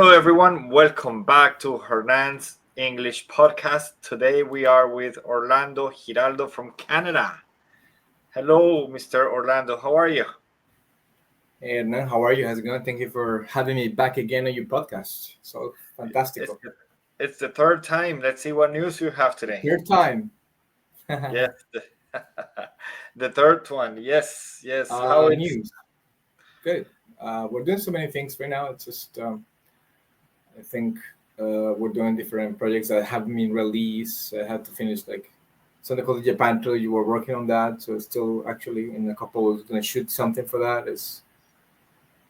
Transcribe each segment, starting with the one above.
Hello, everyone. Welcome back to Hernan's English podcast. Today we are with Orlando Giraldo from Canada. Hello, Mr. Orlando. How are you? Hey, Hernán, how are you? How's it going? Thank you for having me back again on your podcast. So fantastic. It's the third time. Let's see what news you have today. Third time. Yes, the third one. Yes. How it's News. Good. We're doing so many things right now. It's just, I think we're doing different projects that haven't been released. I had to finish like something called the Japan tour. You were working on that. So it's still actually in a couple of weeks going to shoot something for that. It's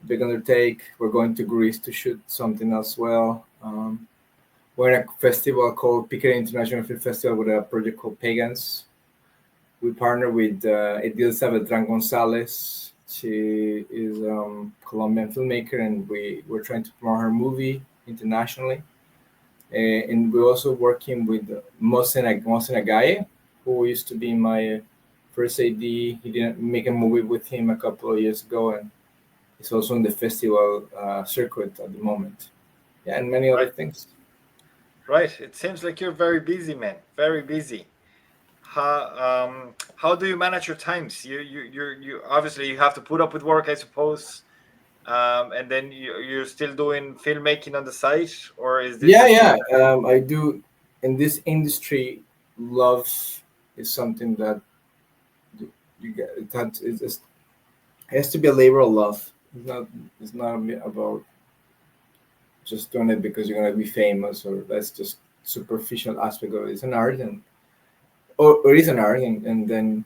a big undertake. We're going to Greece to shoot something as well. We're in a festival called Piquet International Film Festival with a project called Pagans. We partner with Edilsa Beltran Gonzalez. She is a Colombian filmmaker, and we're trying to promote her movie internationally. And we're also working with Mohsen Agaye, who used to be my first AD. He didn't make a movie with him a couple of years ago, and he's also in the festival circuit at the moment. Yeah, and many other things. right. It seems like you're very busy, man. Very busy. How do you manage your times? You obviously you have to put up with work, I suppose. And then you're still doing filmmaking on the side, or is this? Yeah. I do. In this industry, love is something that you get. It has to be a labor of love. It's not about just doing it because you're gonna be famous, or that's just superficial aspect of it. It's an art, or it is an art, and then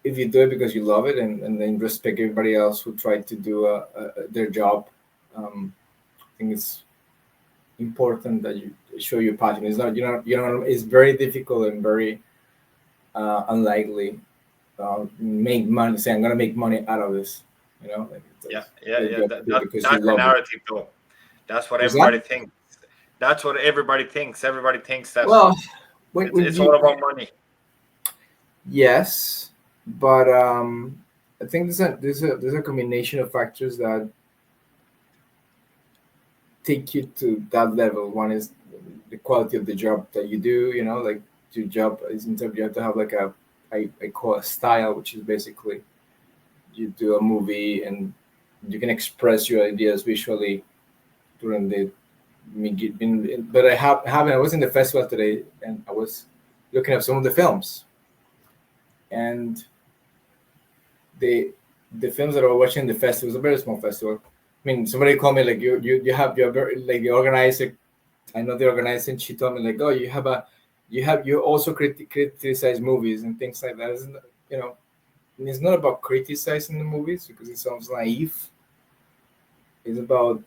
if you do it because you love it, and then respect everybody else who tried to do their job, I think it's important that you show your passion. It's not it's very difficult and very unlikely make money. Say I'm gonna make money out of this. Like Yeah. because That's you the love it. narrative, though. That's what Is that everybody thinks. That's what everybody thinks. Everybody thinks that well? When it's you all about money. Yes, but I think there's a combination of factors that take you to that level. One is the quality of the job that you do. Like your job is in terms you have to have like I call a style, which is basically you do a movie and you can express your ideas visually during the. But I was in the festival today and I was looking at some of the films, and the films that I was watching in the festival, it was a very small festival. I mean, somebody called me like you're very, like the organizer. I know the organizer, and she told me like, oh, you also criticize movies and things like that. Isn't and it's not about criticizing the movies because it sounds naive. It's about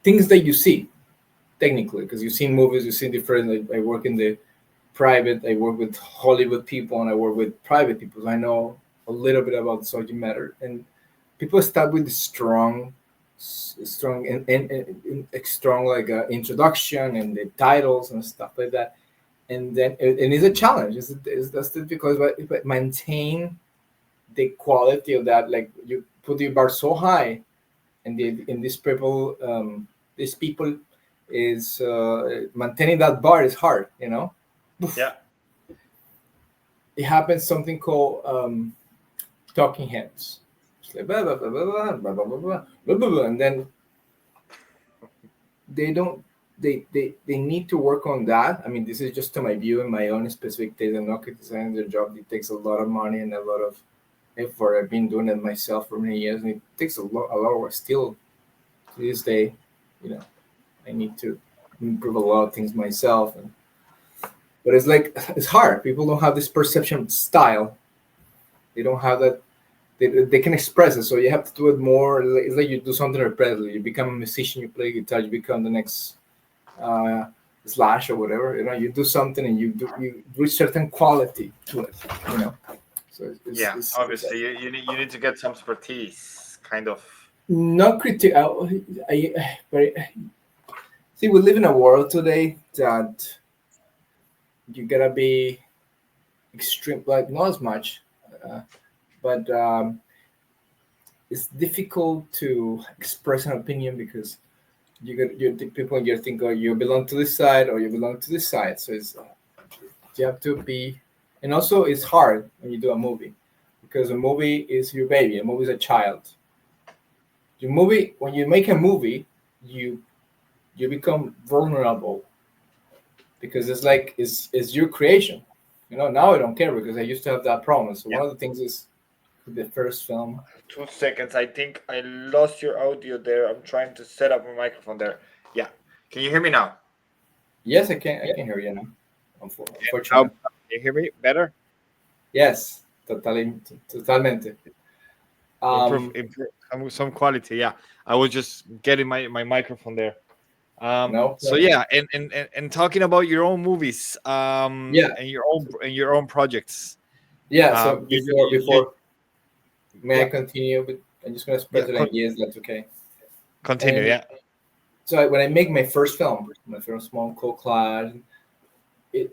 things that you see technically, because you've seen movies, you've seen different. Like, I work in the private. I work with Hollywood people, and I work with private people. So I know a little bit about the subject matter, and people start with the strong and strong like introduction and the titles and stuff like that, and then and it's a challenge. That's because but maintain the quality of that. Like you put the bar so high, and these people is maintaining that bar is hard. Yeah. It happens something called talking heads. It's like blah, blah, blah, blah, blah, blah, blah, blah, blah, blah, blah, blah, and then they don't they need to work on that. I mean, this is just to my view and my own specific taste. I'm not criticizing their job. It takes a lot of money and a lot of effort. I've been doing it myself for many years, and it takes a lot of work still to this day. I need to improve a lot of things myself, but it's hard. People don't have this perception of style. They don't have that. They can express it, so you have to do it more. It's like you do something repeatedly. You become a musician, you play guitar, you become the next Slash or whatever. You do something and you reach certain quality to it. So Obviously you need to get some expertise, kind of. Not critical. But see, we live in a world today that you gotta be extreme, like not as much, but it's difficult to express an opinion because the people you think, oh, you belong to this side or you belong to this side. So it's you have to be, and also it's hard when you do a movie because a movie is your baby. A movie is a child. Your movie, when you make a movie, you become vulnerable because it's like it's your creation. Now I don't care because I used to have that problem. So Yeah. one of the things is the first film. 2 seconds. I think I lost your audio there. I'm trying to set up my microphone there. Yeah. Can you hear me now? Yes, I can. I Yeah. can hear you now. How, Unfortunately, can you hear me better? yes, totalmente. Improve some quality. Yeah. I was just getting my microphone there. No So problem. yeah, and talking about your own movies, Yeah, and your own projects. yeah. So You before, may I yeah, continue? But I'm just gonna yeah. spread the ideas. That's okay. Continue. And Yeah. so when I make my first film, my first small co-class, it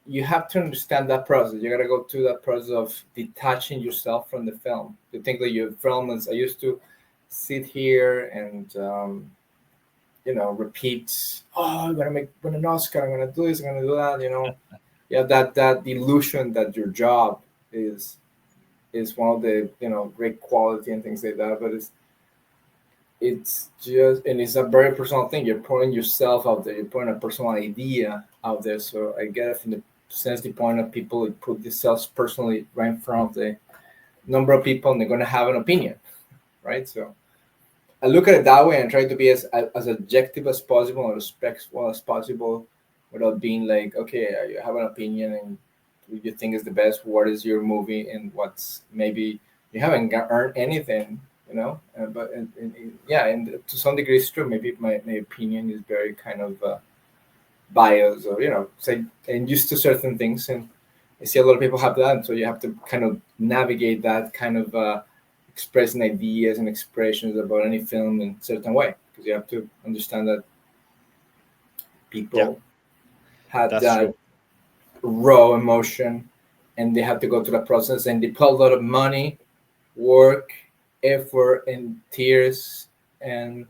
you have to understand that process. You gotta go through that process of detaching yourself from the film. To think that your film is. I used to sit here and repeat. Oh, I'm gonna win an Oscar. I'm gonna do this. I'm gonna do that. Yeah, that illusion that your job is one of the great quality and things like that. But it's just, and it's a very personal thing. You're putting yourself out there. You're putting a personal idea out there. So I get it from the sensitive point of people who put themselves personally right in front of the number of people, and they're going to have an opinion, right? So I look at it that way and try to be as objective as possible and respectful as possible, without being like, okay, you have an opinion and who you think is the best. What is your movie, and what's maybe you haven't earned anything, but yeah, and to some degree it's true. Maybe my opinion is very kind of biased, or say, and used to certain things, and I see a lot of people have that. So you have to kind of navigate that kind of expressing ideas and expressions about any film in a certain way, because you have to understand that Yeah. people had That's that true. raw emotion, and they have to go through the process, and they put a lot of money, work, effort, and tears, and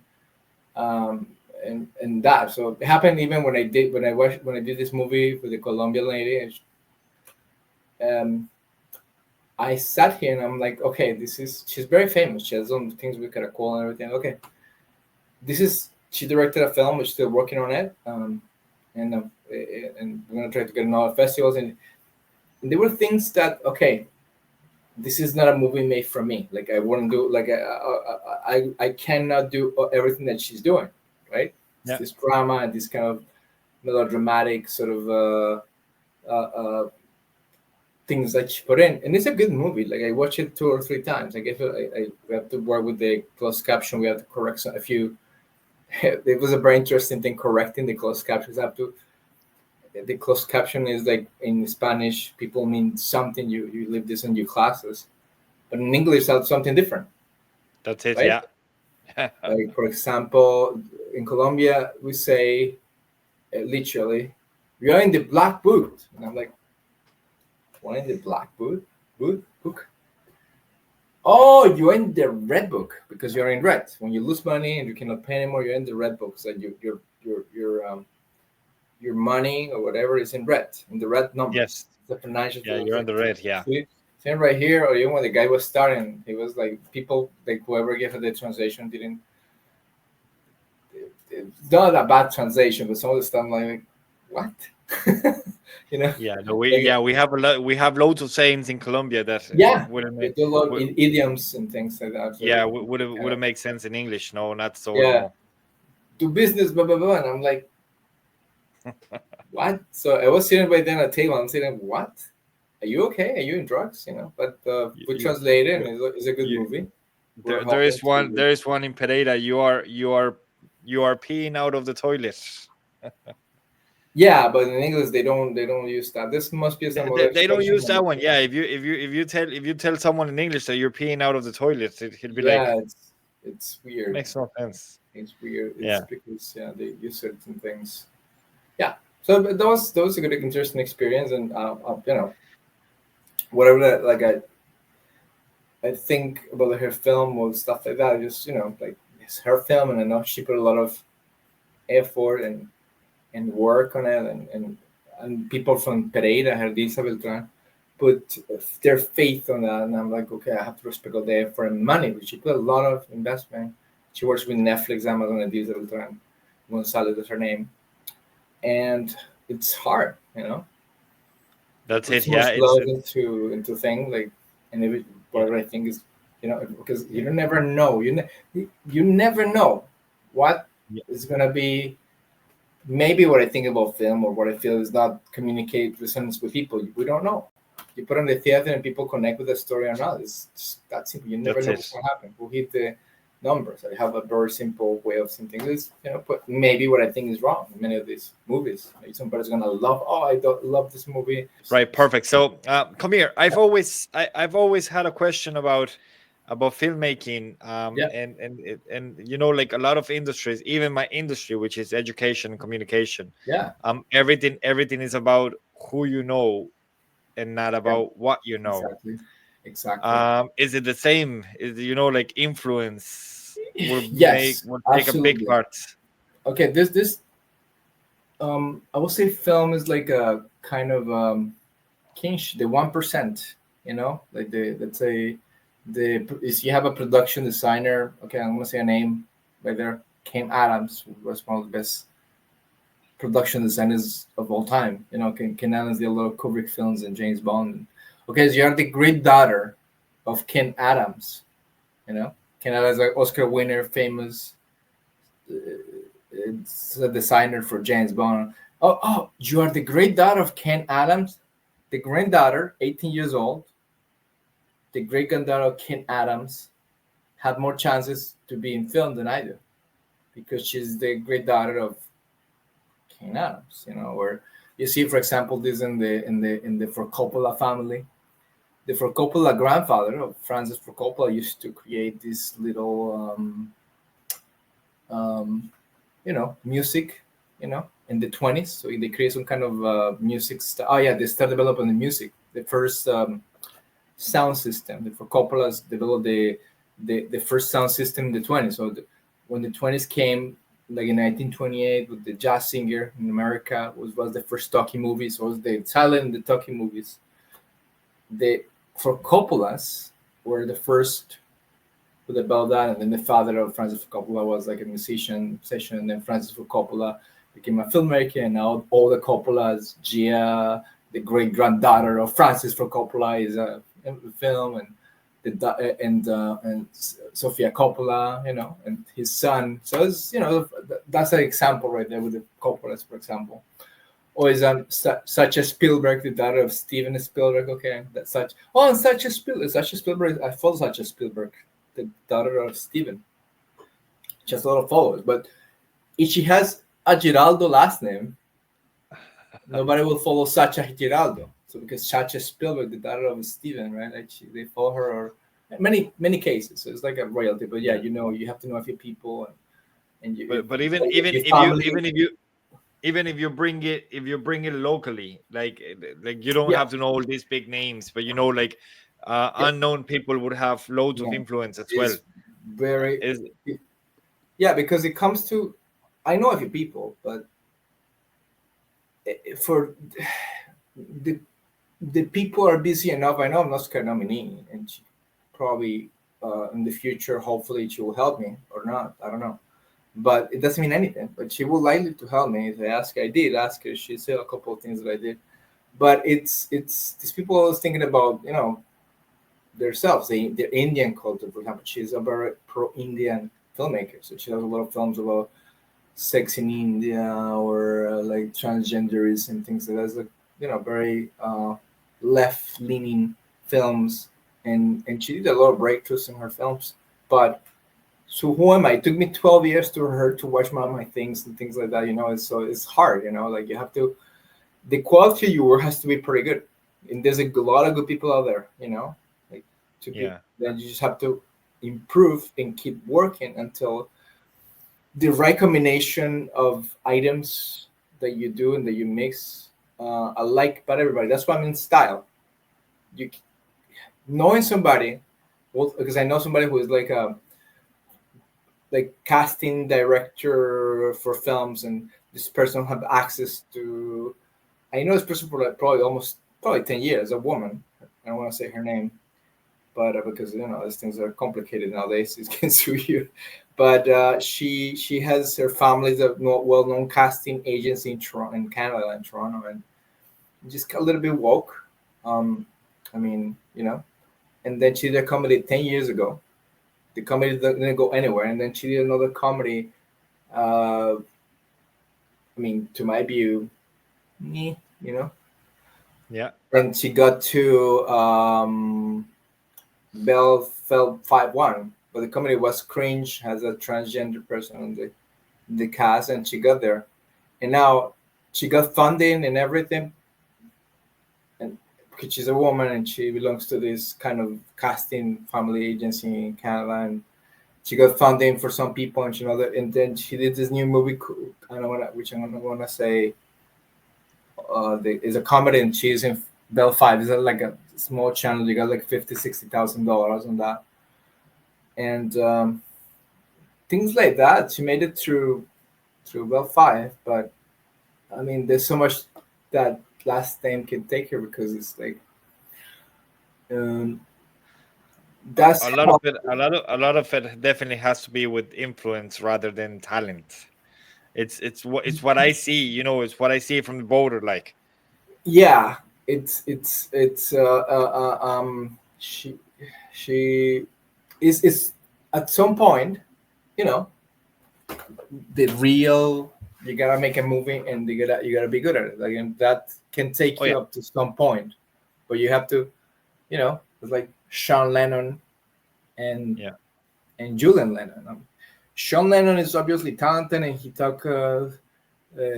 um, and that. So it happened even when I did this movie for the Colombian lady. Um, I sat here and I'm like, okay, she's very famous. She has some things with Caracol and everything. Okay, she directed a film. We're still working on it, and we're gonna try to get in all the festivals. And there were things that, okay, this is not a movie made for me. Like I wouldn't do, like I cannot do everything that she's doing, right? It's Yeah. this drama and this kind of melodramatic sort of things that she put in, and it's a good movie. Like I watched it 2 or 3 times. I guess we have to work with the closed caption. We have to correct a few. It was a very interesting thing correcting the closed captions. Have to. The closed caption is like in Spanish, people mean something. You leave this in your classes, but in English, that's something different, That's it. right? Yeah. Like for example, in Colombia, we say literally, "We are in the black book," and I'm like, "What in the black book? Book? Oh, you're in the red book because you're in red. When you lose money and you cannot pay anymore, you're in the red book. So your money or whatever is in red, in the red numbers. Yes. The financial Yeah. was You're on like, the red. Yeah. see, same right here. Or even when the guy was starting, he was like, people like whoever gave her the translation didn't. It's not a bad translation, but some of the stuff like, what? you know, Yeah. No. like, We have a lot. We have loads of sayings in Colombia that yeah, wouldn't they make. do a lot Would, in idioms and things like that. So yeah. it Would kind have of, make sense in English. No, not so. yeah, No. do business, blah blah blah. And I'm like, what? So I was sitting right then at the table. I'm sitting, what? Are you okay? Are you in drugs? But we You, translated, and you, it's a good you, movie. We're there hoping is to be one. good. There is one in Pereira. You are peeing out of the toilet. Yeah, but in English they don't use that. This must be some other They don't expression. use that one. Yeah, if you tell someone in English that you're peeing out of the toilet, he'll be like, Yeah, it's weird. makes no sense. It's weird. It's Yeah, because they use certain things. Yeah. So but that was a good interesting experience, and whatever that, like I think about her film or stuff like that. Just like it's her film, and I know she put a lot of effort and work on it, and people from Pereira, her Beltran, put their faith on that, and I'm like, okay, I have to respect all the effort and money, but she put a lot of investment. She works with Netflix, Amazon, and Elisa Beltran. Gonzalez is her name, and it's hard, That's put it. so Yeah, much it's love into things like, and whatever I think is, because you never know, you never know what yeah, is gonna be. Maybe what I think about film or what I feel is not communicate resonance with people. We don't know. You put on the theater and people connect with the story or not. It's just that simple. You never that's know it. what's gonna happen. We'll hit the numbers. I have a very simple way of seeing things. Is, but maybe what I think is wrong in many of these movies. Like somebody's gonna love. Oh, I don't love this movie. Right, perfect. So come here. I've always had a question about filmmaking, Yeah, and like a lot of industries, even my industry, which is education and communication. yeah, Everything is about who you know and not yeah. about what you know. Exactly, exactly. Is it the same? Is like influence Yes, will take a big absolutely. part? Okay, this I would say film is like a kind of kinch, the 1%. Like the let's say the is you have a production designer. Okay, I'm gonna say a name right there. Ken Adams was one of the best production designers of all time. Ken Adams did a lot of Kubrick films and James Bond. Okay, so you are the great daughter of Ken Adams. Ken Adams is like Oscar winner, famous. It's a designer for James Bond. Oh, you are the great daughter of Ken Adams, the granddaughter, 18 years old. The great granddaughter of Ken Adams had more chances to be in film than I do because she's the great daughter of Ken Adams. Where you see, for example, this in the For Coppola family. The For Coppola grandfather of Francis Ford Coppola used to create this little um, music, in the 20s. So they create some kind of music. Oh yeah, they start developing the music. The first sound system. For Coppola's developed the first sound system in the 20s. So when the 20s came, like in 1928, with the jazz singer in America was the first talkie movies. So it was the silent the talkie movies. The For Coppola's were the first with about that, and then the father of Francis Ford Coppola was like a musician, and then Francis Ford Coppola became a filmmaker, and now all the Coppolas, Gia, the great granddaughter of Francis Ford Coppola, is a film, and Sofia Coppola, and his son. So it's that's an example right there with the Coppolas, for example. Or is such a Spielberg, the daughter of Steven Spielberg? Okay, that's such. Oh, and such a Spielberg. I follow such a Spielberg, the daughter of Steven. She has a lot of followers, but if she has a Giraldo last name, nobody will follow Sacha Giraldo. So because Sacha Spielberg, the daughter of Steven, right? Like they follow her, or many cases. So it's like a royalty. But yeah, Yeah. you have to know a few people, and But even your if you family. even if you bring it locally, like you don't Yeah, have to know all these big names, but like yeah, unknown people would have loads of yeah. influence as well. It's very Is yeah, because it comes to, I know a few people, but for the people are busy enough. I know I'm not Oscar nominee, and she probably in the future, hopefully, she will help me or not. I don't know, but it doesn't mean anything. But she will likely to help me if I ask her. I did ask her. She said a couple of things that I did, but it's these people always thinking about themselves, the Indian culture, for example. She's a very pro-Indian filmmaker, so she has a lot of films about sex in India or like transgenderism and things like that. It's like very left-leaning films, and she did a lot of breakthroughs in her films. But so who am I? It took me 12 years to her to watch my things and things like that. So it's hard. Like you have to. The quality of your work has to be pretty good, and there's a lot of good people out there. Like to be. yeah, Then you just have to improve and keep working until the right combination of items that you do and that you mix alike by everybody. That's why I'm in style. You knowing somebody well, because I know somebody who is like a casting director for films, and this person have access to. I know this person for like probably 10 years. A woman. I don't want to say her name, but because these things are complicated nowadays, it can sue you. But she has her family's a well-known casting agency in Toronto, in Canada, in Toronto, and just a little bit woke. I mean, and then she did a comedy 10 years ago. The comedy didn't go anywhere, and then she did another comedy. I mean, to my view, Yeah. and she got to Bell fell 5-1, but the comedy was cringe. Has a transgender person on the cast, and she got there, and now she got funding and everything, and because she's a woman and she belongs to this kind of casting family agency in Canada, and she got funding for some people, and and then she did this new movie. I don't want to say. Is a comedy, and she's in Bell 5. It's like a small channel. You got like $50,000-$60,000 on that, and things like that. She made it through Bell 5, but I mean, there's so much that last name can take her, because it's like that's A lot of it, a lot of it definitely has to be with influence rather than talent. It's what I see. It's what I see from the border. Like, yeah. She is at some point, you know the real, you gotta make a movie, and you gotta be good at it. Like, and that can take oh yeah, you up to some point, but you have to, it's like Sean Lennon and yeah, Julian Lennon. Sean Lennon is obviously talented, and he talk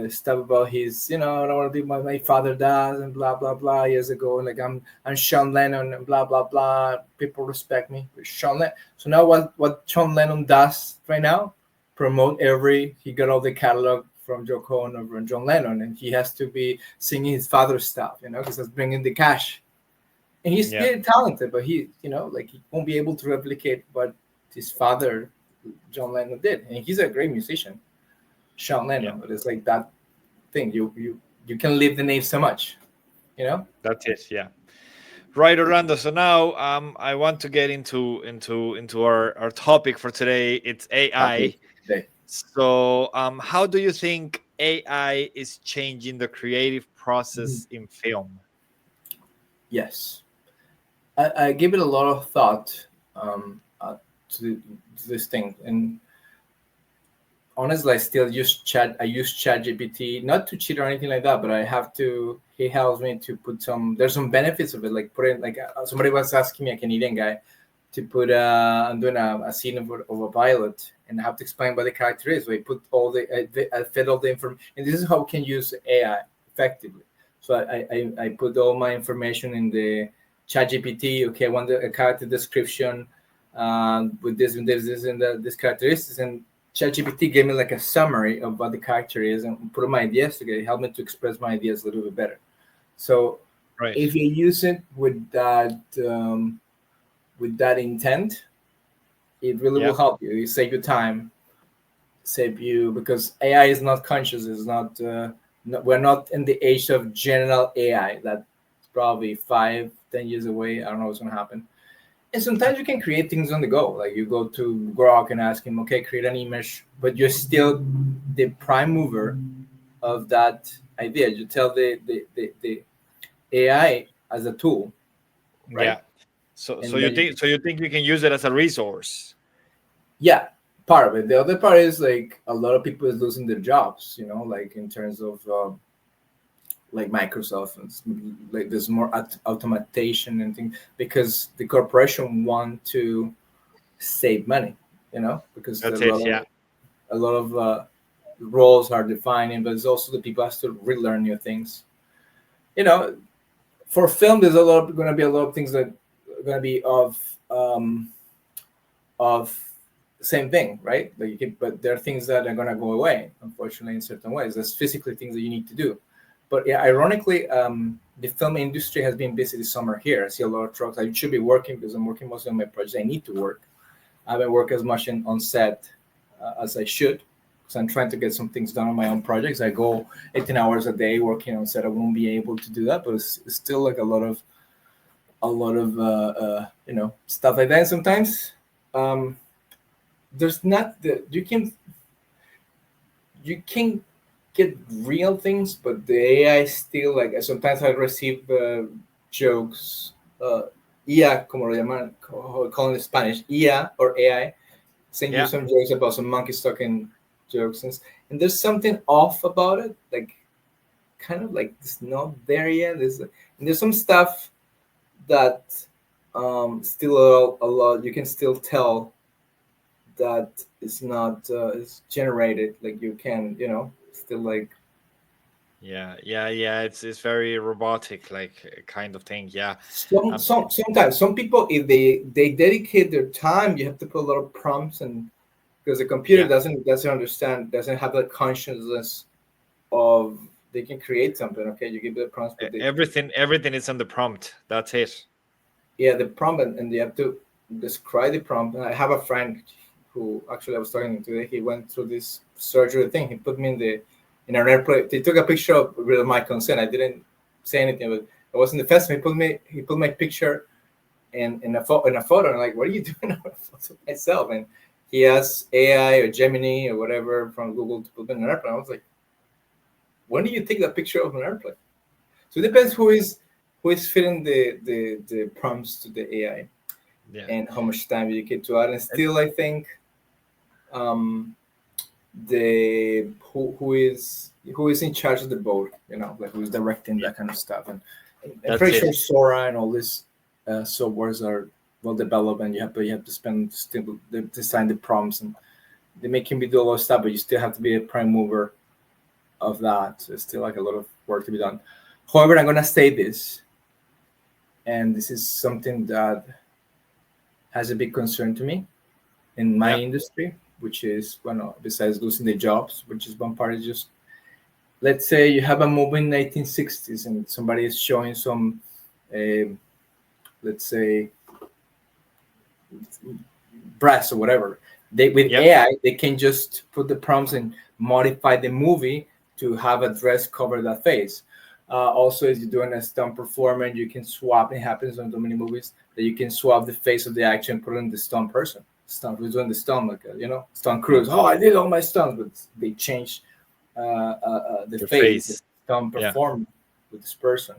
stuff about his, I don't want to do what my father does, and blah blah blah, years ago. Like, I'm Sean Lennon, and blah blah blah. People respect me. Sean Lennon. So now what Sean Lennon does right now, promote he got all the catalog from Joe Cohen over and John Lennon, and he has to be singing his father's stuff, because that's bringing the cash. And he's yeah, still talented, but he won't be able to replicate what his father, John Lennon, did. And he's a great musician, Sean yeah. Lennon. But it's like that thing. You can live the name so much, That's it. Yeah. Right, Orlando. So now, I want to get into our topic for today. It's AI. Topic today. So, how do you think AI is changing the creative Mhm. process in film? Yes. I give it a lot of thought, to this thing, and honestly, I still use Chat. I use ChatGPT, not to cheat or anything like that, but I have to. He helps me to put some. There's some benefits of it, like put in, like, somebody was asking me, a Canadian guy, to put. I'm doing a scene of a pilot, and I have to explain what the character is. So I put I fed all the information, and this is how we can use AI effectively. So I put all my information in the ChatGPT. Okay, I want a character description, with this and this and this characteristics, and ChatGPT gave me like a summary of what the character is, and put my ideas together. It helped me to express my ideas a little bit better. So Right. if you use it with that intent, it really Yeah. will help you. You save you time, save you, because AI is not conscious. It's not. We're not in the age of general AI. That's probably 5-10 years away. I don't know what's gonna happen. And sometimes you can create things on the go. Like, you go to Grok and ask him, okay, create an image, but you're still the prime mover of that idea. You tell the AI as a tool, right? Yeah. So, so And you then think so you think you can use it as a resource? yeah, part of it. The other part is, like, a lot of people is losing their jobs, like, in terms of like Microsoft, and like there's more automation and things, because the corporation want to save money, because That's it. Yeah. a lot of roles are defining, but it's also the people have to relearn new things. You know, for film, there's going to be a lot of things that are going to be of same thing, right? But there are things that are going to go away, unfortunately, in certain ways. There's physically things that you need to do. But yeah, ironically, the film industry has been busy this summer here. I see a lot of trucks. I should be working because I'm working mostly on my projects. I need to work. I haven't worked as much on set as I should, because I'm trying to get some things done on my own projects. I go 18 hours a day working on set. I won't be able to do that, but it's still like a lot of stuff like that. And sometimes there's not the you can get real things, but the AI still, like, sometimes I receive jokes, IA, como lo llaman, call in Spanish, IA or AI, send you some jokes about some monkeys talking jokes, and there's something off about it, like kind of like it's not there yet. There's some stuff that still a lot you can still tell that it's not it's generated, like you can still like it's very robotic, like kind of thing. sometimes some people, if they dedicate their time, you have to put a lot of prompts, and because the computer doesn't understand, doesn't have the consciousness of they can create something. Okay, you give the prompts, but everything is on the prompt. That's it. Yeah, the prompt, and you have to describe the prompt. And I have a friend who actually I was talking to today. He went through this surgery thing. He put me in an airplane. They took a picture with my consent. I didn't say anything, but I was in the festival. He put my picture in a photo. And I'm like, what are you doing? I photo myself. And he asked AI or Gemini or whatever from Google to put me in an airplane. I was like, when do you take that picture of an airplane? So it depends who is fitting the prompts to the AI, and how much time you get to add. And still, I think the who is in charge of the boat, like who's directing that kind of stuff. And I'm pretty sure Sora and all these softwares are well developed, and you have to spend still design the prompts, and they make him do a lot of stuff, but you still have to be a prime mover of that. So it's still like a lot of work to be done. However, I'm gonna say this, and this is something that has a big concern to me in my industry, which is, besides losing the jobs, which is one part, is just, let's say you have a movie in the 1960s and somebody is showing some, let's say, brass or whatever. With AI, they can just put the prompts and modify the movie to have a dress cover that face. Also, as you're doing a stunt performance, you can swap. It happens on so many movies that you can swap the face of the actor and put it in the stunt person. Stunt who's doing the stunt, like stunt crews. Oh, I did all my stunts, but they changed the face, the stunt performance with this person.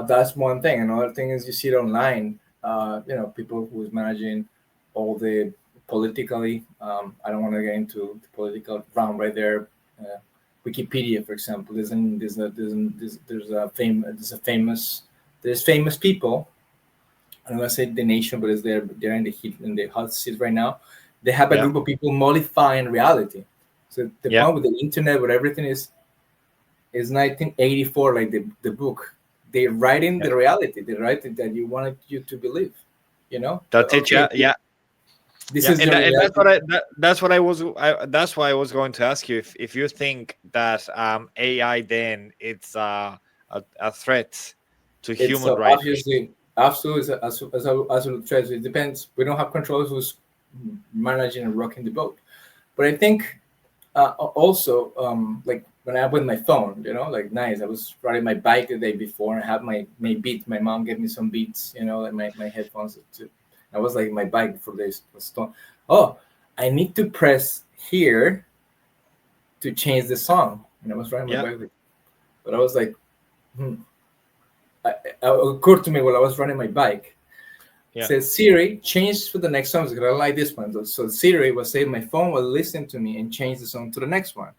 That's one thing. Another thing is you see it online. People who's managing all the politically. I don't want to get into the political round right there. Wikipedia, for example, there's famous people. I'm gonna say the nation, but they're in the hot seat right now. They have a group of people modifying reality. So the point with the internet, with everything is 1984, like the book. They're writing the reality. They write it that you wanted you to believe. That's it. Yeah. That's why I was going to ask you if you think that AI then it's a threat to human rights. Obviously, absolutely, as a threat. It depends. We don't have control who's managing and rocking the boat. But I think also, like when I have with my phone, like nice. I was riding my bike the day before and I had my beats. My mom gave me some beats, like my headphones too. I was like my bike for this stone. Oh, I need to press here to change the song. And I was riding my bike, but I was like, it occurred to me while I was running my bike. It says, Siri, change for the next song because I like this one. So Siri was saying my phone will listen to me and change the song to the next one.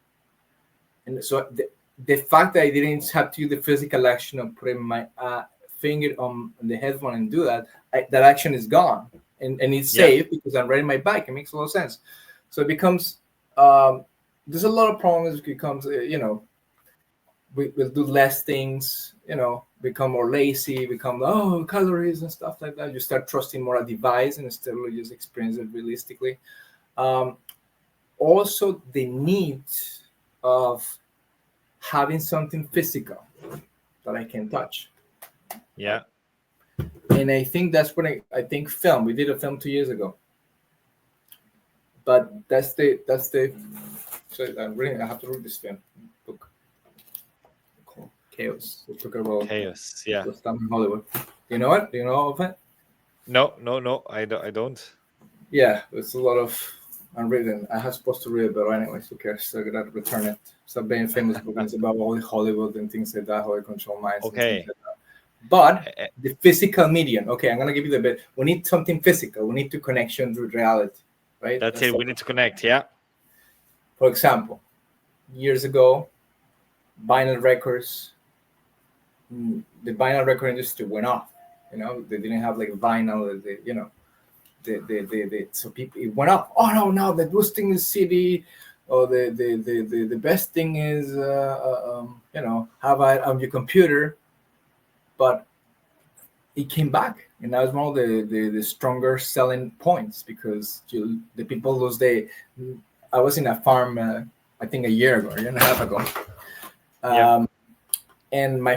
And so the fact that I didn't have to do the physical action of putting my finger on the headphone and do that, that action is gone. And it's safe because I'm riding my bike. It makes a lot of sense. So it becomes, there's a lot of problems. It becomes, we'll do less things, become more lazy, become, calories and stuff like that. You start trusting more a device instead of just experience it realistically. Also, the need of having something physical that I can touch. Yeah. And I think that's what I think film. We did a film 2 years ago. But that's the so I have to read this film book called Chaos. It took about Chaos. Yeah. the stuff in Hollywood. You know it? Do you know of it? No, I don't. Yeah, it's a lot of unwritten. I was supposed to read it, but anyways, who cares? So I gotta return it. It's a very famous book. It's about all the Hollywood and things like that, how they control minds and Okay. things like that. But the physical medium. Okay, I'm gonna give you the bit. We need something physical. We need to connection with reality, right? That's it. We need to connect. Yeah. For example, years ago, vinyl records, the vinyl record industry went off. You know, they didn't have like vinyl. So people, it went off. Oh no, now the worst thing is CD, or the best thing is have it on your computer. But it came back, and that was one of the stronger selling points because the people lose I was in a farm, I think a year and a half ago, and my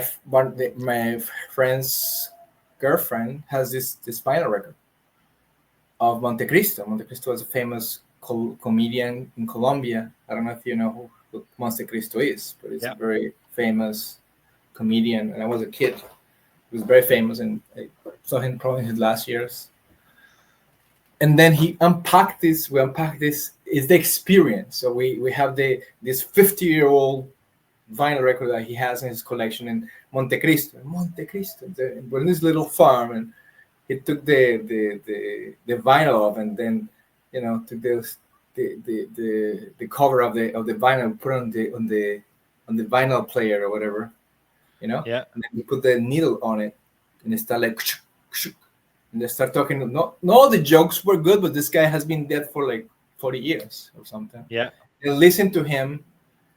friend's girlfriend has this vinyl record of Monte Cristo. Monte Cristo is a famous comedian in Colombia. I don't know if you know who Monte Cristo is, but it's a very famous comedian. And I was a kid. He was very famous, and I saw him probably in his last years. And then he unpacked this. We unpacked this. Is the experience. So we have this 50-year-old vinyl record that he has in his collection in Monte Cristo. We're in this little farm, and he took the vinyl off, and then took the cover of the vinyl, put on the vinyl player or whatever, and then he put the needle on it, and it started like, and they start talking. No, the jokes were good, but this guy has been dead for like 40 years or something. Yeah. And listen to him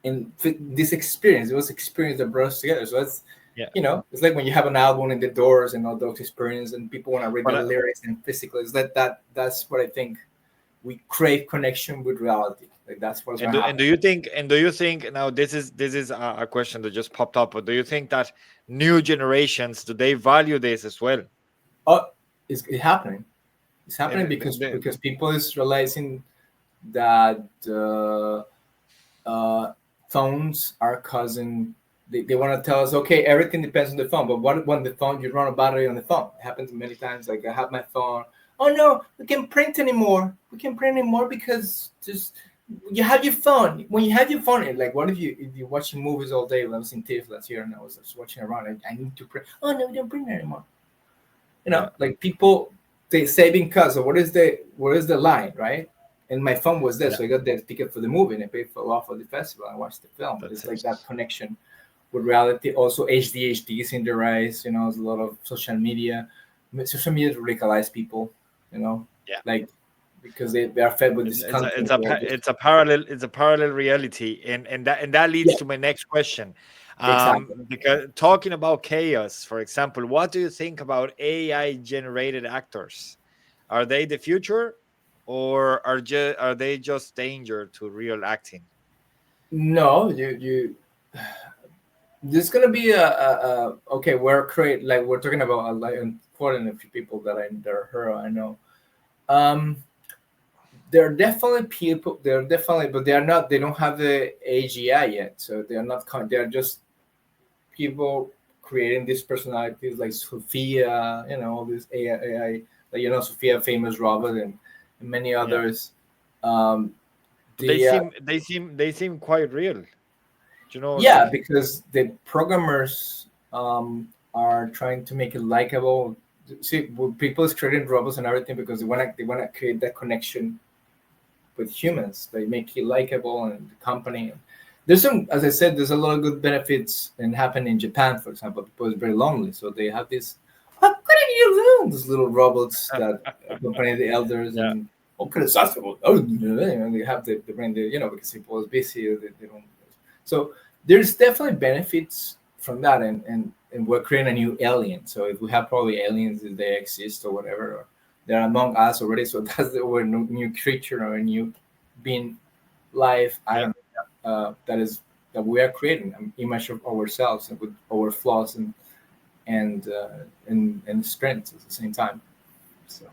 in this experience. It was experience that brought us together. So it's it's like when you have an album in the Doors and all those experiences, and people want to read the lyrics and physically. It's that's what I think. We crave connection with reality. Like that's what's going to happen. And do you think now this is a question that just popped up, but do you think that new generations, do they value this as well? Oh, it's happening. It's happening because people is realizing that phones are causing. They want to tell us, okay, everything depends on the phone. But what when the phone, you run a battery on the phone? It happens many times. Like I have my phone. Oh no, we can't print anymore. We can't print anymore because just you have your phone. When you have your phone, like what if you're watching movies all day? I was in TIFF last year and I was just watching around. I need to print. Oh no, we don't print anymore. Like people they say because so what is the line, right? And my phone was there, so I got the ticket for the movie and I paid for the festival. I watched the film. It's like that connection with reality. Also, HDHD is in the rise. There's a lot of social media. Social media radicalize people. Like because they are fed with this content. It's a parallel reality, and that leads to my next question. Exactly. Because talking about chaos, for example, what do you think about AI generated actors? Are they the future, or are they just danger to real acting? No, you. There's gonna be a okay. We're talking about like quoting a few people that are her. I know. There are definitely people. But they are not. They don't have the AGI yet, so they are not. They are just people creating these personalities like Sophia. All this AI. Like Sophia, famous robot, and many others. They seem quite real. Yeah, because the programmers are trying to make it likable. See, people is creating robots and everything because they want to create that connection with humans. They make it likable and the company. There's as I said, there's a lot of good benefits and happen in Japan, for example. People are very lonely, so they have this. How good are you doing? These little robots that accompany the elders and they have the brain. Because people are busy, they don't. So there's definitely benefits from that, and we're creating a new alien. So if we have probably aliens, if they exist or whatever, or they're among us already. So that's the new creature or a new being life. I don't know. That that we are creating, an image of ourselves and with our flaws and strengths at the same time. So,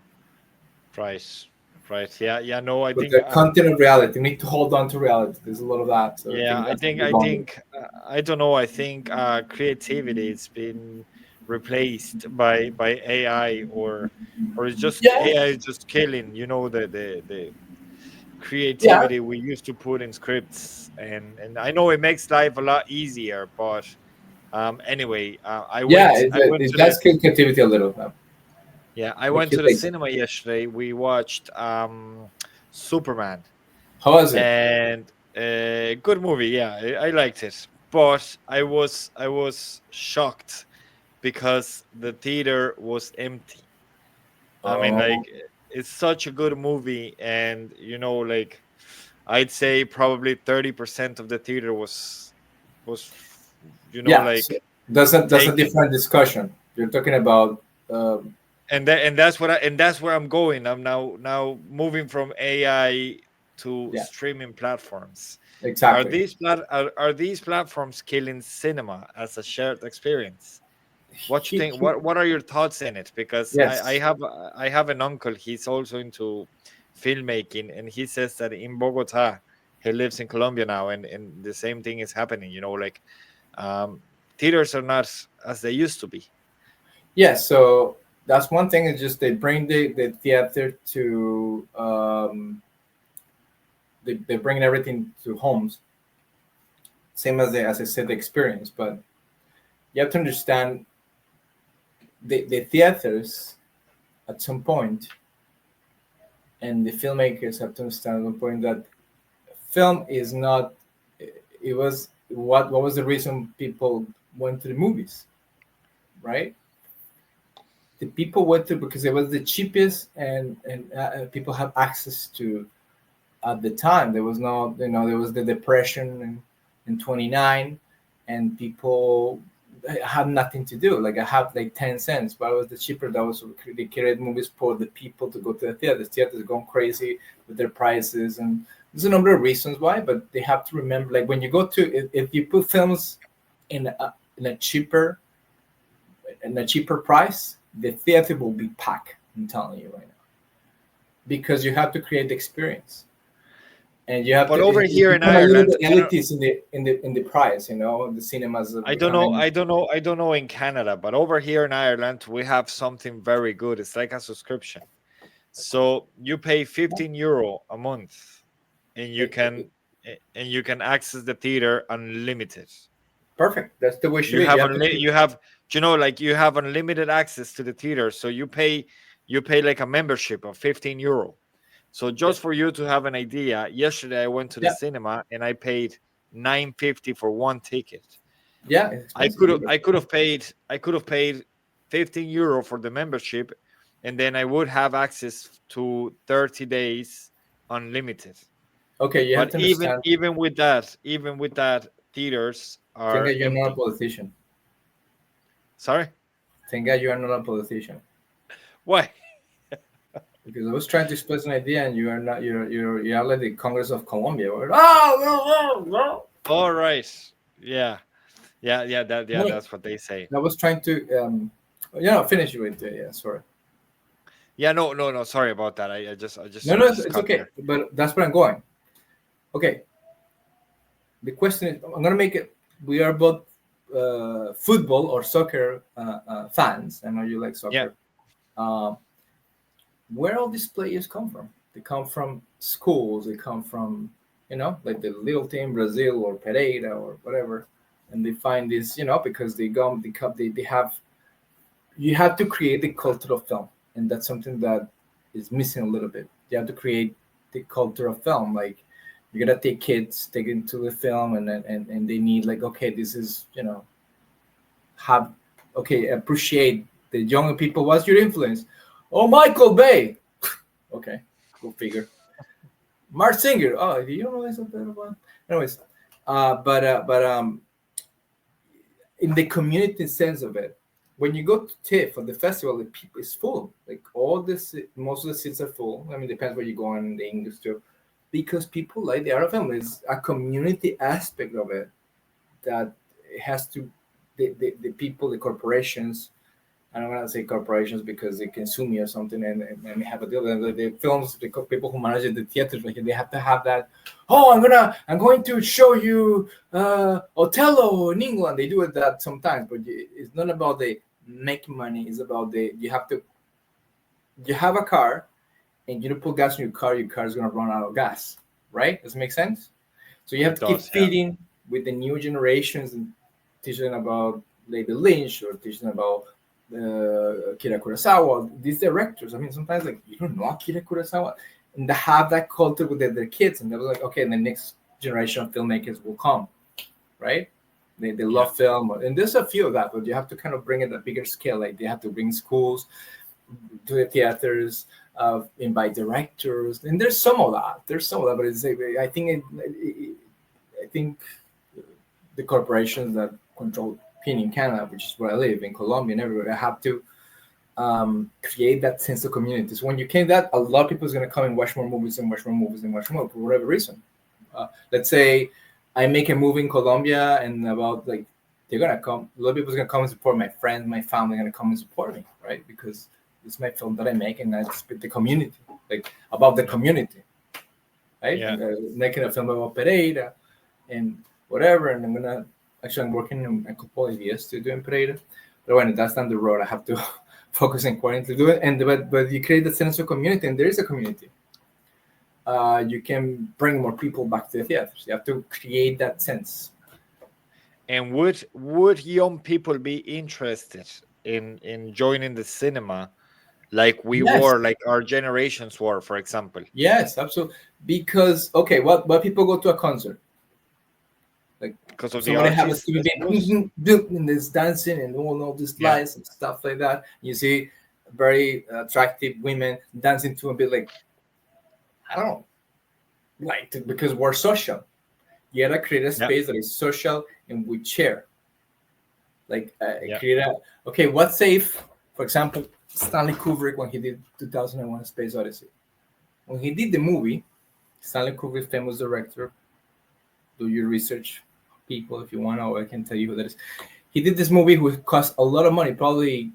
Right, right. Yeah. No, I but think. the content of reality, we need to hold on to reality. There's a lot of that. So I Yeah, think I that's what think. we're I going with. think. I don't know. I think creativity has been replaced by AI, or it's just Yeah, AI is just killing. The yeah, creativity we used to put in scripts, and I know it makes life a lot easier, but anyway, yeah. It, I went it to the does kill creativity a little. yeah, I Make went you to the lazy. cinema yesterday. We watched Superman, How was it? and good movie. Yeah, I liked it, but I was shocked because the theater was empty. I mean, like, Oh, it's such a good movie, and like, I'd say probably 30% of the theater was yeah. So like that's a taken. different discussion. You're talking about. Um, And that's where I'm going. I'm now moving from AI to yeah, streaming platforms. Are exactly. these platforms killing cinema as a shared experience? What you He, think? he, What are your thoughts in it? Because yes. I have an uncle. He's also into filmmaking, and he says that in Bogota, he lives in Colombia now, and the same thing is happening. Like, um, theaters are not as they used to be. Yeah, so that's one thing. Is just they bring the theater to they bring everything to homes, same as as I said, the experience. But you have to understand the theaters at some point, and the filmmakers have to understand at one point that film is not. It was what was the reason people went to the movies, right? The people went to because it was the cheapest, and people have access to at the time. There was no, there was the depression in 29, and people had nothing to do. Like I have like 10 cents, but it was the cheaper that was. They created movies for the people to go to the theaters. Theaters are going crazy with their prices, and there's a number of reasons why, but they have to remember, like when you go to, if you put films in a cheaper price, the theater will be packed. I'm telling you right now, because you have to create the experience, and you have But to. over It here in become a little Ireland, bit elitist in the price. The cinemas are I don't know. becoming. I don't know in Canada, but over here in Ireland, we have something very good. It's like a subscription. So you pay 15 € a month, and you it- it- can access the theater unlimited. Perfect. That's the way it should You be. have you have like you have unlimited access to the theater. So you pay like a membership of 15 €. So Yeah, just for you to have an idea, yesterday I went to the yeah, cinema and I paid 9.50 for one ticket. yeah. It's expensive. I could have paid 15 € for the membership, and then I would have access to 30 days unlimited. Okay, you have But to understand. even with that, theaters Thank are God you're not a empty. politician. Sorry, Thank God you are not a politician. why? Because I was trying to express an idea, and you are not. You are like the Congress of Colombia. Oh, no, no, no. All right, yeah, No, that's what they say. I was trying to. Finish with yeah. Sorry. Yeah, no, sorry about that. No, I no, just it's cut okay. there. But that's where I'm going. Okay, the question is, I'm gonna make it. We are both football or soccer fans. I know you like Yeah, soccer. Uh, where all these players come from? They come from schools. They come from, like the little team Brazil or Pereira or whatever, and they find this, because they have. You have to create the culture of film, and that's something that is missing a little bit. You have to create the culture of film. Like you're gonna take kids, take into the film, and they need, like, okay, this is, have, okay, appreciate the younger people. What's your influence? Oh, Michael Bay. Okay, go figure. Mark Singer. Oh, do you know something about? Anyways, but in the community sense of it, when you go to TIFF or the festival, the people is full. Like all this, most of the seats are full. I mean, depends where you go in the industry, because people like the art of film. There's a community aspect of it, that it has to the people, the corporations. I don't want to say corporations because they consume me or something, and we have a deal. And the films, the people who manage the theaters, like they have to have that. Oh, I'm going to show you Othello in England. They do it that sometimes, but it's not about the making money. It's about you have a car, and you don't put gas in your car is going to run out of gas, right? Does it make sense? So you have It to keep does, yeah. feeding with the new generations and teaching about David Lynch or teaching about Akira Kurosawa, these directors. I mean, sometimes like you don't know Akira Kurosawa, and they have that culture with their kids, and they're like, okay, and the next generation of filmmakers will come, right? They love film, and there's a few of that, but you have to kind of bring it at a bigger scale. Like they have to bring schools to the theaters, invite directors, and there's some of that. But it's I think the corporations that control in Canada, which is where I live, in Colombia and everywhere, I have to create that sense of community. So when you can that, a lot of people is going to come and watch more movies for whatever reason. Let's say I make a movie in Colombia, and about like they're gonna come. A lot of people are gonna come and support my friends, my family, are gonna come and support me, right? Because it's my film that I make, and I speak the community, like about the community, right? Yeah. Making a film about Pereira and whatever, and I'm working on a couple of ideas to do in Pereira, but when that's down the road, I have to focus on quarantine to do it. But you create that sense of community, and there is a community. You can bring more people back to the theaters. You have to create that sense. And would young people be interested in joining the cinema like we Yes. were, like our generations were, for example? Yes, absolutely. Because okay, what people go to a concert? Like Because of the somebody have a artists, TV I suppose? and there's dancing and all these lights and stuff like that. You see very attractive women dancing to a bit like I don't know, like because we're social. You gotta create a space that is social and we share. Like create a okay. What's safe? For example, Stanley Kubrick when he did 2001: Space Odyssey. When he did the movie, Stanley Kubrick, famous director. Do your research, people, if you want, or I can tell you who that is. He did this movie which cost a lot of money, probably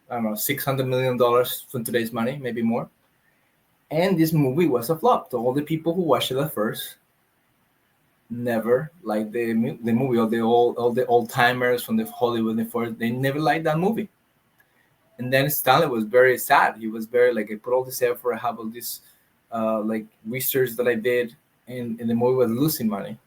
I don't know, $600 million from today's money, maybe more. And this movie was a flop. So all the people who watched it at first never liked the movie, all the old timers from the Hollywood before, they never liked that movie. And then Stanley was very sad. He was very like, I put all this effort, I have all this like research that I did, and the movie was losing money,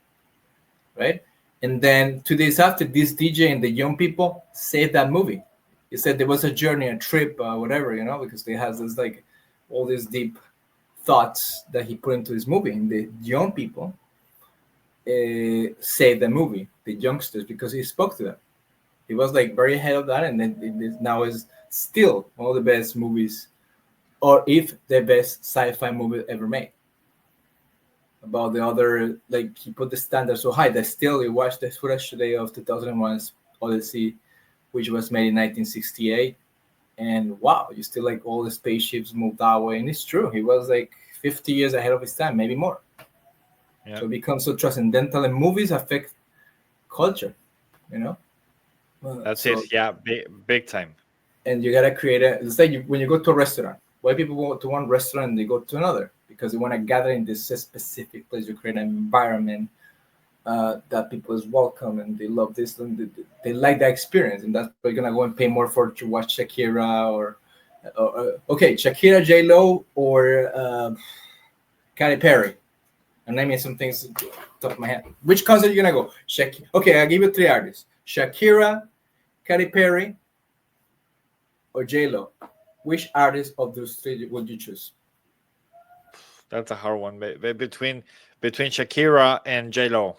right? And then 2 days after, this DJ and the young people saved that movie. He said there was a journey, a trip, whatever, because they has this like all these deep thoughts that he put into this movie, and the young people saved the movie, the youngsters, because he spoke to them. He was like very ahead of that, and then it now is still one of the best movies, or if the best sci-fi movie ever made. About the other, like he put the standard so high that still you watch the footage today of 2001's Odyssey, which was made in 1968, and wow, you still like all the spaceships moved that way, and it's true. He was like 50 years ahead of his time, maybe more. Yeah. So it becomes so transcendental, and movies affect culture, That's it. Yeah, big time. And you gotta create it's like when you go to a restaurant. Why people go to one restaurant and they go to another? Because they want to gather in this specific place. You create an environment that people is welcome and they love this, and they like that experience, and that's why you're gonna go and pay more for to watch Shakira or okay, Shakira, J Lo, or Katy Perry. And name me some things top of my head. Which concert are you gonna go? Okay, I'll give you 3 artists: Shakira, Katy Perry, or J Lo. Which artist of those 3 would you choose? That's a hard one. Between Shakira and J Lo.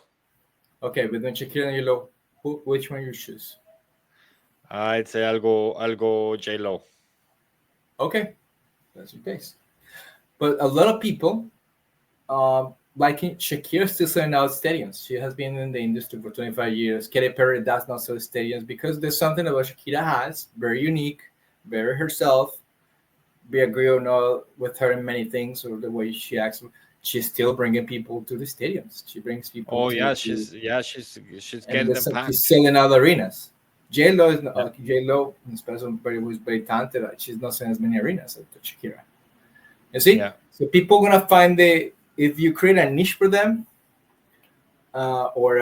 Okay, between Shakira and J Lo, which one you choose? I'd say I'll go J Lo. Okay, that's your case. But a lot of people like Shakira still selling out stadiums. She has been in the industry for 25 years. Katy Perry does not sell stadiums because there's something about Shakira has very unique, very herself. We agree or not with her in many things or the way she acts. she's still bringing people to the stadiums. She brings people. Oh yeah, to she's and getting them she's packed. selling out arenas. J Lo is Yeah. J Lo, who's very talented. She's not selling as many arenas as Shakira. You see, Yeah. so people gonna find if you create a niche for them, or